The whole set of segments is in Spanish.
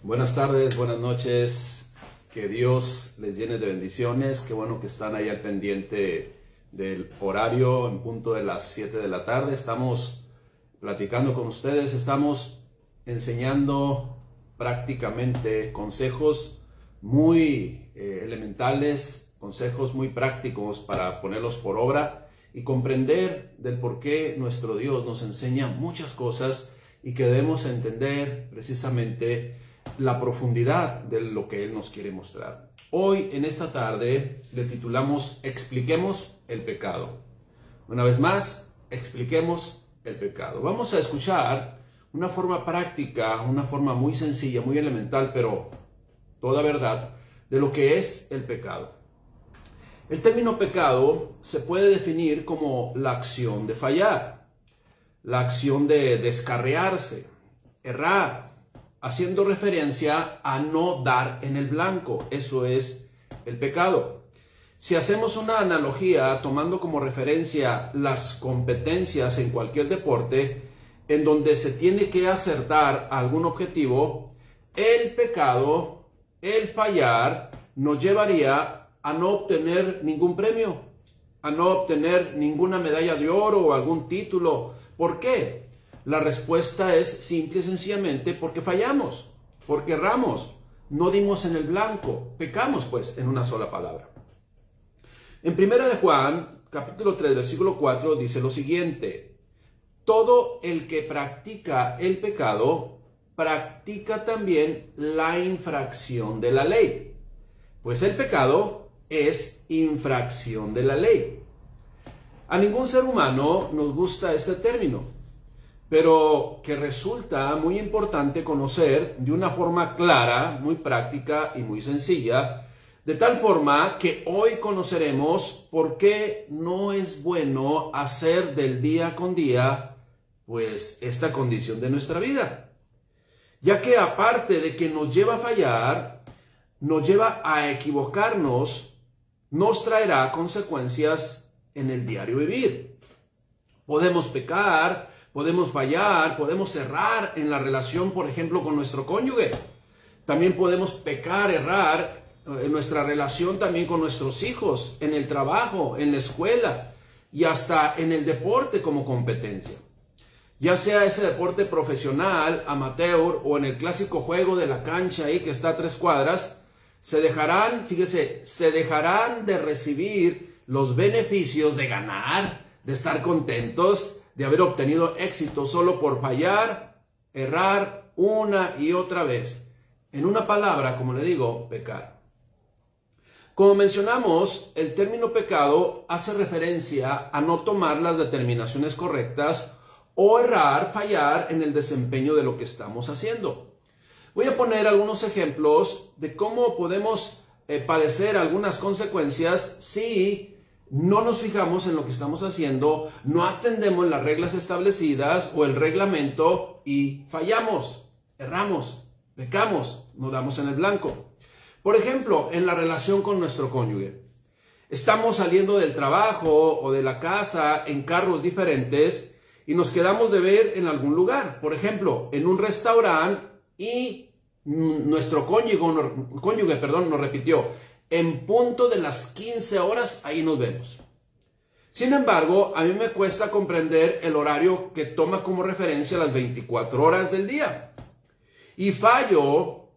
Buenas tardes, buenas noches, que Dios les llene de bendiciones. Qué bueno que están ahí al pendiente del horario en punto de las 7 de la tarde. Estamos platicando con ustedes, estamos enseñando prácticamente consejos muy elementales, consejos muy prácticos para ponerlos por obra y comprender del por qué nuestro Dios nos enseña muchas cosas y que debemos entender precisamente la profundidad de lo que Él nos quiere mostrar. Hoy, en esta tarde, le titulamos Expliquemos el pecado. Una vez más, expliquemos el pecado. Vamos a escuchar una forma práctica, una forma muy sencilla, muy elemental, pero toda verdad, de lo que es el pecado. El término pecado se puede definir como la acción de fallar, la acción de descarriarse, errar, haciendo referencia a no dar en el blanco. Eso es el pecado. Si hacemos una analogía tomando como referencia las competencias en cualquier deporte, en donde se tiene que acertar a algún objetivo, el pecado, el fallar, nos llevaría a no obtener ningún premio, a no obtener ninguna medalla de oro o algún título. ¿Por qué? La respuesta es simple y sencillamente porque fallamos, porque erramos, no dimos en el blanco, pecamos pues en una sola palabra. En 1 de Juan, capítulo 3, versículo 4, dice lo siguiente: todo el que practica el pecado, practica también la infracción de la ley, pues el pecado es infracción de la ley. A ningún ser humano nos gusta este término, pero que resulta muy importante conocer de una forma clara, muy práctica y muy sencilla, de tal forma que hoy conoceremos por qué no es bueno hacer del día con día, pues, esta condición de nuestra vida. Ya que aparte de que nos lleva a fallar, nos lleva a equivocarnos, nos traerá consecuencias en el diario vivir. Podemos pecar, podemos fallar, podemos errar en la relación, por ejemplo, con nuestro cónyuge. También podemos pecar, errar en nuestra relación también con nuestros hijos, en el trabajo, en la escuela y hasta en el deporte como competencia. Ya sea ese deporte profesional, amateur o en el clásico juego de la cancha ahí que está a 3 cuadras, se dejarán de recibir los beneficios de ganar, de estar contentos, de haber obtenido éxito solo por fallar, errar una y otra vez. En una palabra, como le digo, pecar. Como mencionamos, el término pecado hace referencia a no tomar las determinaciones correctas o errar, fallar en el desempeño de lo que estamos haciendo. Voy a poner algunos ejemplos de cómo podemos padecer algunas consecuencias si no nos fijamos en lo que estamos haciendo, no atendemos las reglas establecidas o el reglamento y fallamos, erramos, pecamos, nos damos en el blanco. Por ejemplo, en la relación con nuestro cónyuge. Estamos saliendo del trabajo o de la casa en carros diferentes y nos quedamos de ver en algún lugar. Por ejemplo, en un restaurante y nuestro cónyuge nos repitió: en punto de las 15 horas, ahí nos vemos. Sin embargo, a mí me cuesta comprender el horario que toma como referencia las 24 horas del día. Y fallo,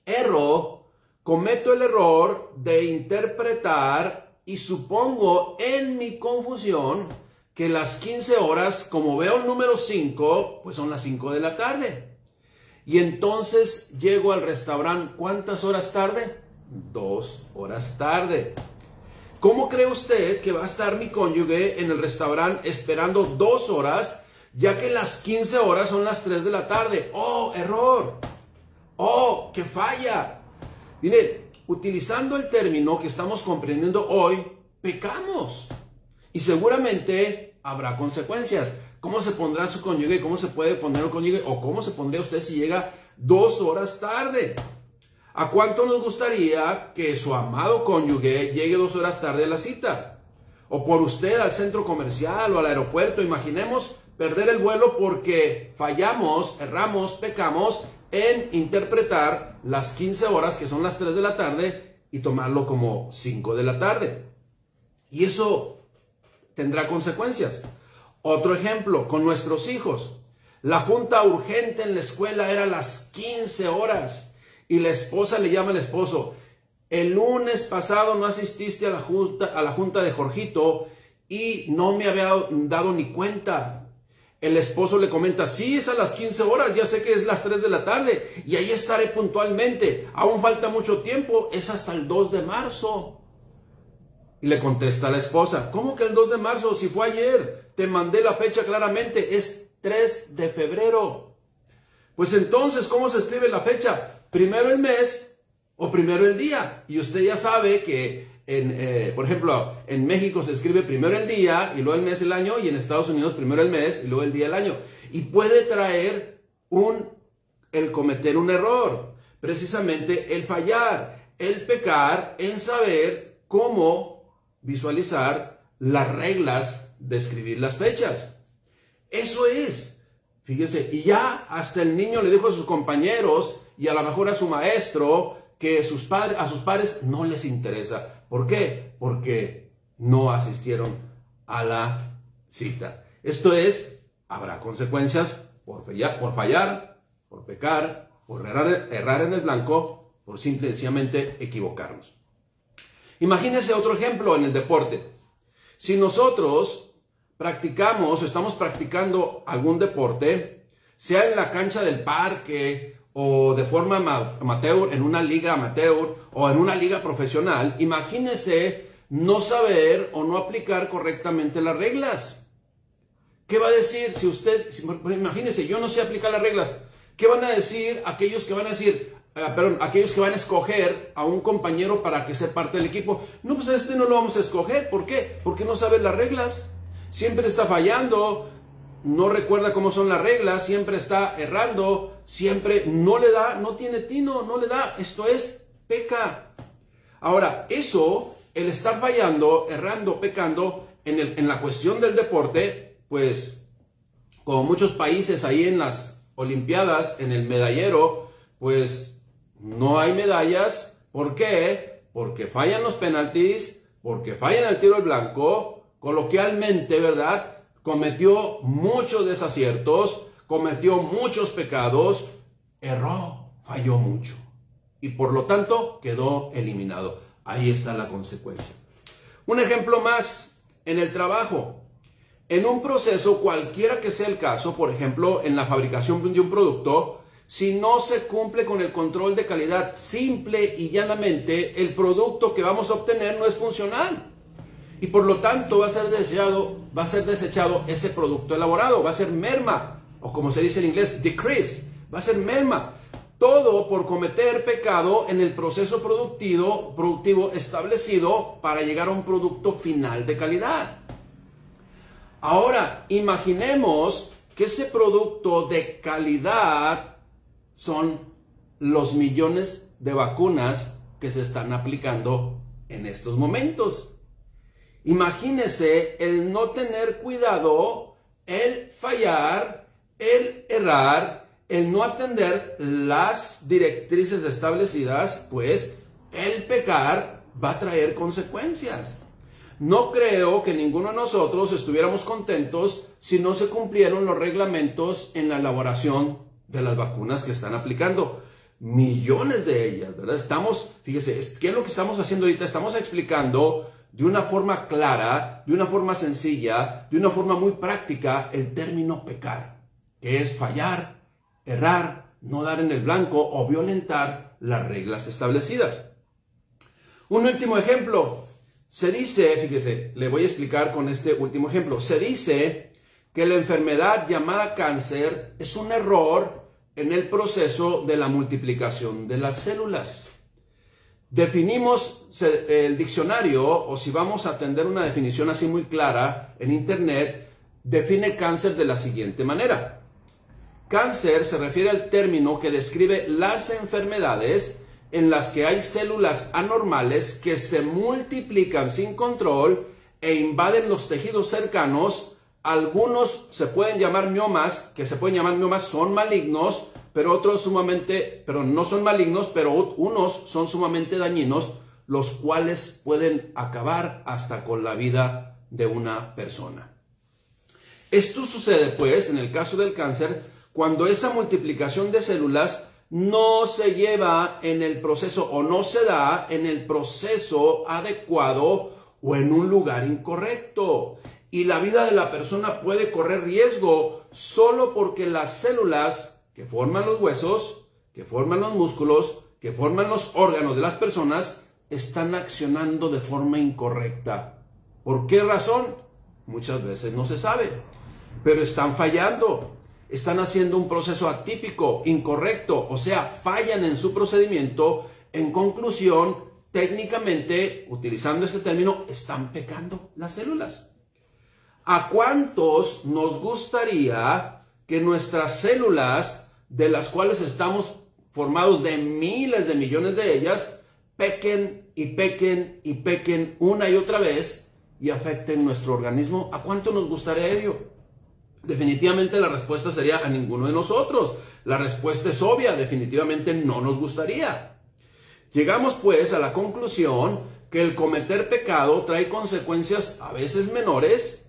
erro, cometo el error de interpretar y supongo en mi confusión que las 15 horas, como veo el número 5, pues son las 5 de la tarde. Y entonces llego al restaurante, ¿cuántas horas tarde? 2 horas tarde. ¿Cómo cree usted que va a estar mi cónyuge en el restaurante esperando 2 horas, ya que las 15 horas son las 3 de la tarde? ¡Oh, error! ¡Oh, qué falla! Mire, utilizando el término que estamos comprendiendo hoy, pecamos. Y seguramente habrá consecuencias. ¿Cómo se pondrá su cónyuge? ¿Cómo se puede poner un cónyuge? ¿O cómo se pondría usted si llega 2 horas tarde? ¿A cuánto nos gustaría que su amado cónyuge llegue 2 horas tarde a la cita? O por usted al centro comercial o al aeropuerto. Imaginemos perder el vuelo porque fallamos, erramos, pecamos en interpretar las 15 horas, que son las 3 de la tarde, y tomarlo como 5 de la tarde. Y eso tendrá consecuencias. Otro ejemplo, con nuestros hijos. La junta urgente en la escuela era a las 15 horas y la esposa le llama al esposo: el lunes pasado no asististe a la junta de Jorgito y no me había dado ni cuenta. El esposo le comenta: sí, es a las 15 horas, ya sé que es las 3 de la tarde y ahí estaré puntualmente. Aún falta mucho tiempo, es hasta el 2 de marzo. Y le contesta la esposa: ¿cómo que el 2 de marzo? Si fue ayer, te mandé la fecha claramente, es 3 de febrero. Pues entonces, ¿cómo se escribe la fecha? ¿Primero el mes o primero el día? Y usted ya sabe que, por ejemplo, en México se escribe primero el día y luego el mes el año, y en Estados Unidos primero el mes y luego el día el año. Y puede traer el cometer un error, precisamente el fallar, el pecar en saber cómo visualizar las reglas de escribir las fechas. Eso es, fíjese, y ya hasta el niño le dijo a sus compañeros y a lo mejor a su maestro que a sus padres no les interesa. ¿Por qué? Porque no asistieron a la cita. Esto es, habrá consecuencias por fallar, por pecar, por errar en el blanco, por sencillamente equivocarnos. Imagínense otro ejemplo en el deporte. Si nosotros practicamos o estamos practicando algún deporte, sea en la cancha del parque o de forma amateur, en una liga amateur o en una liga profesional, imagínense no saber o no aplicar correctamente las reglas. ¿Qué va a decir si usted, imagínense, yo no sé aplicar las reglas? ¿Qué van a decir aquellos que van a decir, aquellos que van a escoger a un compañero para que sea parte del equipo? No, pues a este no lo vamos a escoger. ¿Por qué? Porque no sabe las reglas. Siempre está fallando, no recuerda cómo son las reglas, siempre está errando, siempre no le da, no tiene tino, no le da. Esto es, peca. Ahora, eso, el estar fallando, errando, pecando, en la cuestión del deporte, pues, como muchos países ahí en las Olimpiadas, en el medallero, pues, no hay medallas. ¿Por qué? Porque fallan los penaltis, porque fallan el tiro al blanco. Coloquialmente, ¿verdad? Cometió muchos desaciertos, cometió muchos pecados, erró, falló mucho. Y por lo tanto, quedó eliminado. Ahí está la consecuencia. Un ejemplo más, en el trabajo. En un proceso, cualquiera que sea el caso, por ejemplo, en la fabricación de un producto, si no se cumple con el control de calidad, simple y llanamente, el producto que vamos a obtener no es funcional. Y por lo tanto va a ser desechado ese producto elaborado, va a ser merma, o como se dice en inglés, decrease, va a ser merma. Todo por cometer pecado en el proceso productivo establecido para llegar a un producto final de calidad. Ahora, imaginemos que ese producto de calidad son los millones de vacunas que se están aplicando en estos momentos. Imagínese el no tener cuidado, el fallar, el errar, el no atender las directrices establecidas, pues el pecar va a traer consecuencias. No creo que ninguno de nosotros estuviéramos contentos si no se cumplieron los reglamentos en la elaboración de las vacunas que están aplicando. Millones de ellas, ¿verdad? Fíjese, ¿qué es lo que estamos haciendo ahorita? Estamos explicando de una forma clara, de una forma sencilla, de una forma muy práctica, el término pecar, que es fallar, errar, no dar en el blanco o violentar las reglas establecidas. Un último ejemplo. Se dice, fíjese, le voy a explicar con este último ejemplo. Se dice que la enfermedad llamada cáncer es un error en el proceso de la multiplicación de las células. Definimos el diccionario, o si vamos a atender una definición así muy clara en internet, define cáncer de la siguiente manera. Cáncer se refiere al término que describe las enfermedades en las que hay células anormales que se multiplican sin control e invaden los tejidos cercanos. Algunos se pueden llamar miomas, son malignos, pero no son malignos, pero unos son sumamente dañinos, los cuales pueden acabar hasta con la vida de una persona. Esto sucede, pues, en el caso del cáncer, cuando esa multiplicación de células no se lleva en el proceso o no se da en el proceso adecuado o en un lugar incorrecto. Y la vida de la persona puede correr riesgo solo porque las células que forman los huesos, que forman los músculos, que forman los órganos de las personas, están accionando de forma incorrecta. ¿Por qué razón? Muchas veces no se sabe, pero están fallando. Están haciendo un proceso atípico, incorrecto, o sea, fallan en su procedimiento. En conclusión, técnicamente, utilizando este término, están pecando las células. ¿A cuántos nos gustaría que nuestras células, de las cuales estamos formados de miles de millones de ellas, pequen y pequen y pequen una y otra vez y afecten nuestro organismo? ¿A cuánto nos gustaría ello? Definitivamente la respuesta sería a ninguno de nosotros. La respuesta es obvia, definitivamente no nos gustaría. Llegamos pues a la conclusión que el cometer pecado trae consecuencias a veces menores,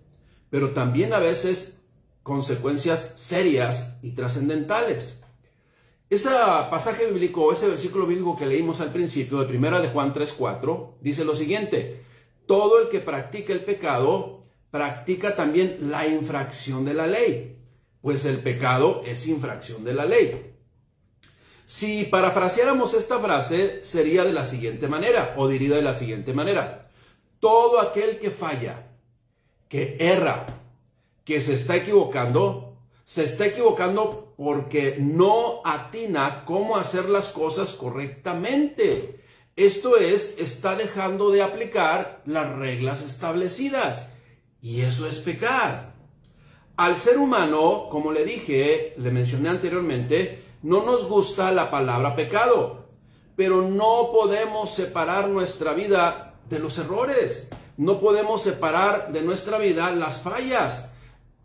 pero también a veces consecuencias serias y trascendentales. Ese pasaje bíblico, ese versículo bíblico que leímos al principio de 1 de Juan 3:4, dice lo siguiente: todo el que practica el pecado practica también la infracción de la ley, pues el pecado es infracción de la ley. Si parafraseáramos esta frase, sería de la siguiente manera, o diría de la siguiente manera: todo aquel que falla, que erra, que se está equivocando porque no atina cómo hacer las cosas correctamente. Esto es, está dejando de aplicar las reglas establecidas. Y eso es pecar. Al ser humano, como le mencioné anteriormente, no nos gusta la palabra pecado, pero no podemos separar nuestra vida de los errores. No podemos separar de nuestra vida las fallas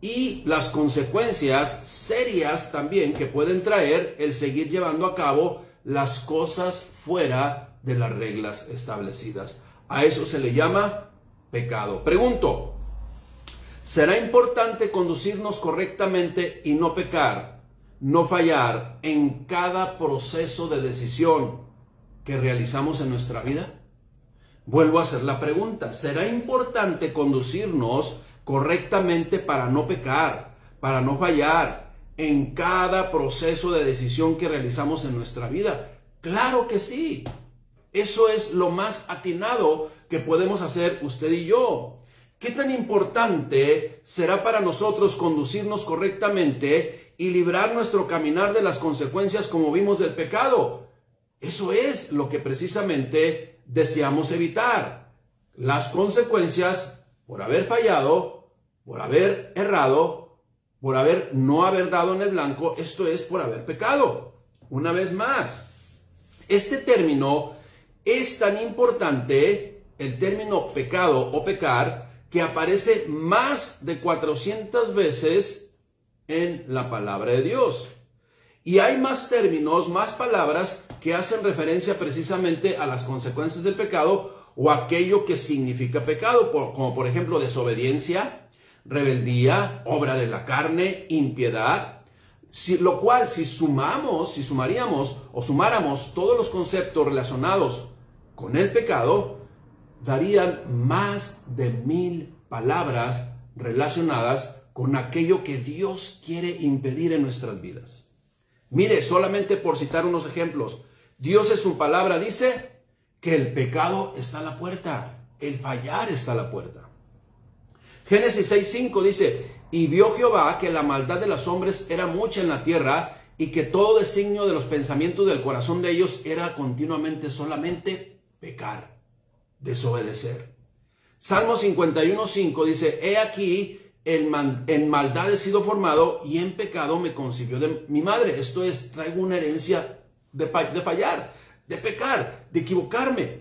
y las consecuencias serias también que pueden traer el seguir llevando a cabo las cosas fuera de las reglas establecidas. A eso se le llama pecado. Pregunto: ¿será importante conducirnos correctamente y no pecar, no fallar en cada proceso de decisión que realizamos en nuestra vida? Vuelvo a hacer la pregunta: ¿será importante conducirnos correctamente para no pecar, para no fallar en cada proceso de decisión que realizamos en nuestra vida? Claro que sí. Eso es lo más atinado que podemos hacer usted y yo. ¿Qué tan importante será para nosotros conducirnos correctamente y librar nuestro caminar de las consecuencias, como vimos, del pecado? Eso es lo que precisamente deseamos evitar. Las consecuencias por haber fallado, por haber errado, por no haber dado en el blanco, esto es, por haber pecado. Una vez más, este término es tan importante, el término pecado o pecar, que aparece más de 400 veces en la palabra de Dios. Y hay más términos, más palabras que hacen referencia precisamente a las consecuencias del pecado o aquello que significa pecado, como por ejemplo desobediencia, rebeldía, obra de la carne, impiedad. Lo cual, si sumáramos todos los conceptos relacionados con el pecado, darían más de 1000 palabras relacionadas con aquello que Dios quiere impedir en nuestras vidas. Mire, solamente por citar unos ejemplos, Dios en su palabra dice que el pecado está a la puerta, el fallar está a la puerta. Génesis 6:5 dice: y vio Jehová que la maldad de los hombres era mucha en la tierra, y que todo designio de los pensamientos del corazón de ellos era continuamente solamente pecar, desobedecer. Salmo 51:5 dice: he aquí, en maldad he sido formado, y en pecado me concibió de mi madre. Esto es, traigo una herencia de fallar, de pecar, de equivocarme.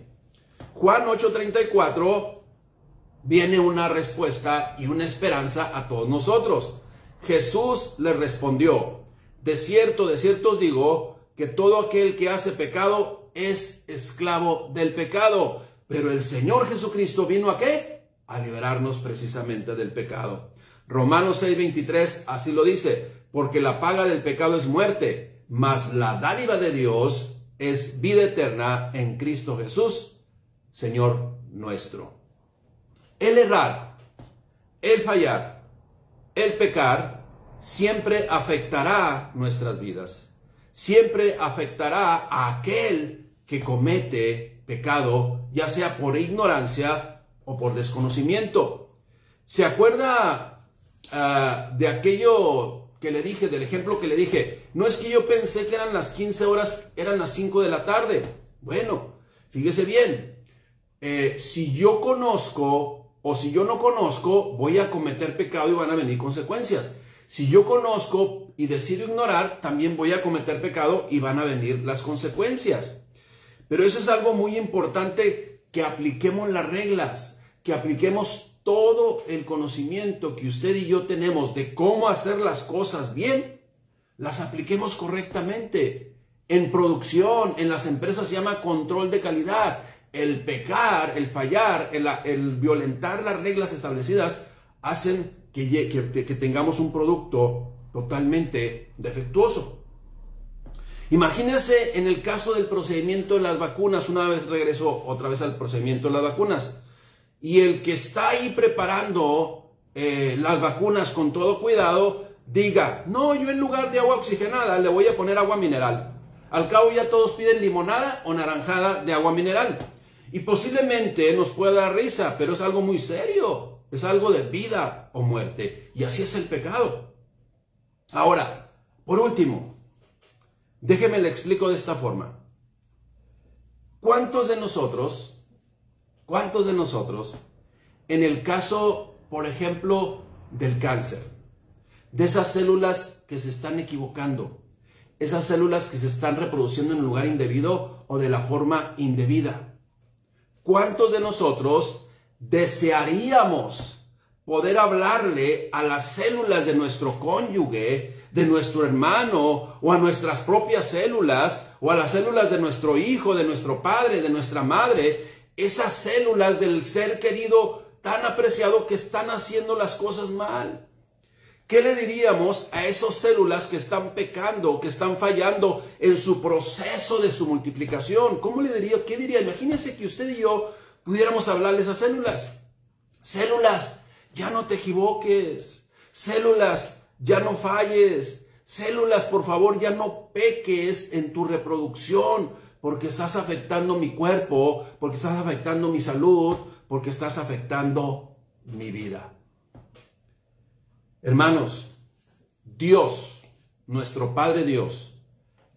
Juan 8:34 viene una respuesta y una esperanza a todos nosotros. Jesús le respondió: de cierto os digo, que todo aquel que hace pecado es esclavo del pecado. Pero el Señor Jesucristo vino ¿a qué? A liberarnos precisamente del pecado. Romanos 6:23 así lo dice, porque la paga del pecado es muerte, mas la dádiva de Dios es vida eterna en Cristo Jesús, Señor nuestro. El errar, el fallar, el pecar, siempre afectará nuestras vidas. Siempre afectará a aquel que comete pecado, ya sea por ignorancia o por desconocimiento. ¿Se acuerda de aquello que le dije, del ejemplo que le dije? No es que yo pensé que eran las 15 horas, eran las 5 de la tarde. Bueno, fíjese bien, si yo conozco o si yo no conozco, voy a cometer pecado y van a venir consecuencias. Si yo conozco y decido ignorar, también voy a cometer pecado y van a venir las consecuencias. Pero eso es algo muy importante, que apliquemos las reglas, que apliquemos todo el conocimiento que usted y yo tenemos de cómo hacer las cosas bien, las apliquemos correctamente. En producción, en las empresas se llama control de calidad. El pecar, el fallar, el violentar las reglas establecidas hacen que tengamos un producto totalmente defectuoso. Imagínense en el caso del procedimiento de las vacunas. Una vez regreso otra vez al procedimiento de las vacunas. Y el que está ahí preparando las vacunas con todo cuidado, diga, no, yo en lugar de agua oxigenada le voy a poner agua mineral. Al cabo ya todos piden limonada o naranjada de agua mineral. Y posiblemente nos pueda dar risa, pero es algo muy serio. Es algo de vida o muerte. Y así es el pecado. Ahora, por último, déjeme le explico de esta forma. ¿Cuántos de nosotros, en el caso, por ejemplo, del cáncer, de esas células que se están equivocando, esas células que se están reproduciendo en un lugar indebido o de la forma indebida, cuántos de nosotros desearíamos poder hablarle a las células de nuestro cónyuge, de nuestro hermano, o a nuestras propias células, o a las células de nuestro hijo, de nuestro padre, de nuestra madre, esas células del ser querido tan apreciado que están haciendo las cosas mal? ¿Qué le diríamos a esas células que están pecando, que están fallando en su proceso de su multiplicación? ¿Cómo le diría? ¿Qué diría? Imagínense que usted y yo pudiéramos hablarle a esas células. Células, ya no te equivoques. Células, ya no falles. Células, por favor, ya no peques en tu reproducción, porque estás afectando mi cuerpo, porque estás afectando mi salud, porque estás afectando mi vida. Hermanos, Dios, nuestro Padre Dios,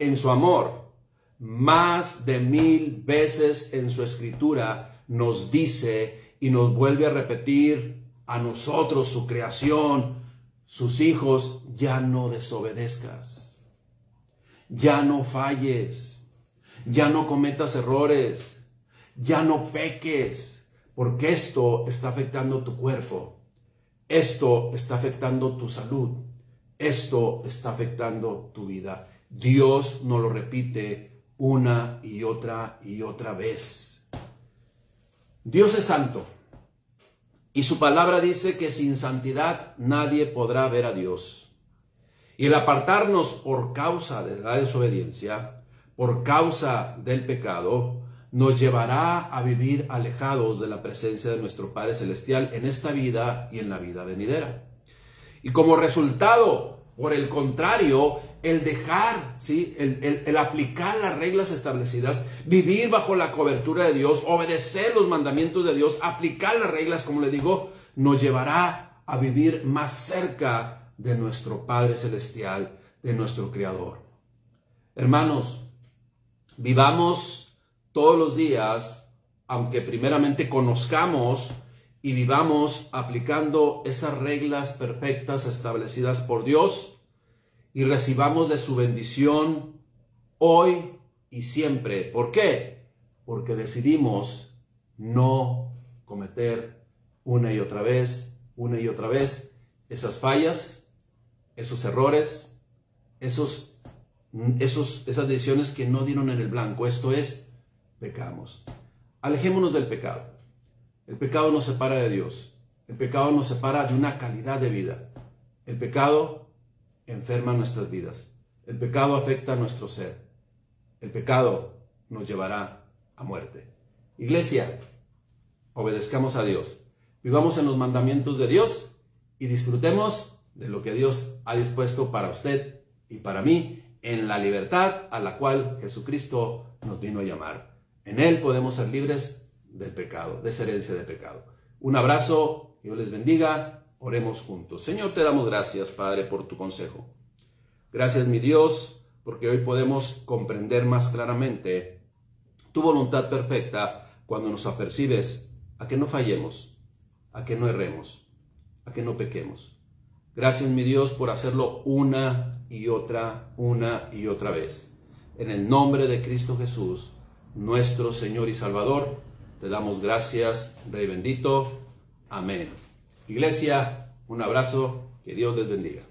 en su amor, más de 1000 veces en su escritura nos dice y nos vuelve a repetir a nosotros, su creación, sus hijos: ya no desobedezcas, ya no falles, ya no cometas errores, ya no peques, porque esto está afectando tu cuerpo. Esto está afectando tu salud. Esto está afectando tu vida. Dios nos lo repite una y otra vez. Dios es santo. Y su palabra dice que sin santidad nadie podrá ver a Dios. Y el apartarnos por causa de la desobediencia, por causa del pecado, nos llevará a vivir alejados de la presencia de nuestro Padre Celestial en esta vida y en la vida venidera. Y como resultado, por el contrario, el dejar, ¿sí? el aplicar las reglas establecidas, vivir bajo la cobertura de Dios, obedecer los mandamientos de Dios, aplicar las reglas, como le digo, nos llevará a vivir más cerca de nuestro Padre Celestial, de nuestro Creador. Hermanos, vivamos todos los días, aunque primeramente conozcamos y vivamos aplicando esas reglas perfectas establecidas por Dios, y recibamos de su bendición hoy y siempre. ¿Por qué? Porque decidimos no cometer una y otra vez esas fallas, esos errores, esas decisiones que no dieron en el blanco, esto es, pecamos. Alejémonos del pecado. El pecado nos separa de Dios. El pecado nos separa de una calidad de vida. El pecado enferma nuestras vidas. El pecado afecta a nuestro ser. El pecado nos llevará a muerte. Iglesia, obedezcamos a Dios. Vivamos en los mandamientos de Dios y disfrutemos de lo que Dios ha dispuesto para usted y para mí en la libertad a la cual Jesucristo nos vino a llamar. En Él podemos ser libres del pecado, de esa herencia de pecado. Un abrazo, Dios les bendiga, oremos juntos. Señor, te damos gracias, Padre, por tu consejo. Gracias, mi Dios, porque hoy podemos comprender más claramente tu voluntad perfecta cuando nos apercibes a que no fallemos, a que no erremos, a que no pequemos. Gracias, mi Dios, por hacerlo una y otra vez. En el nombre de Cristo Jesús, nuestro Señor y Salvador, te damos gracias, Rey bendito. Amén. Iglesia, un abrazo, que Dios les bendiga.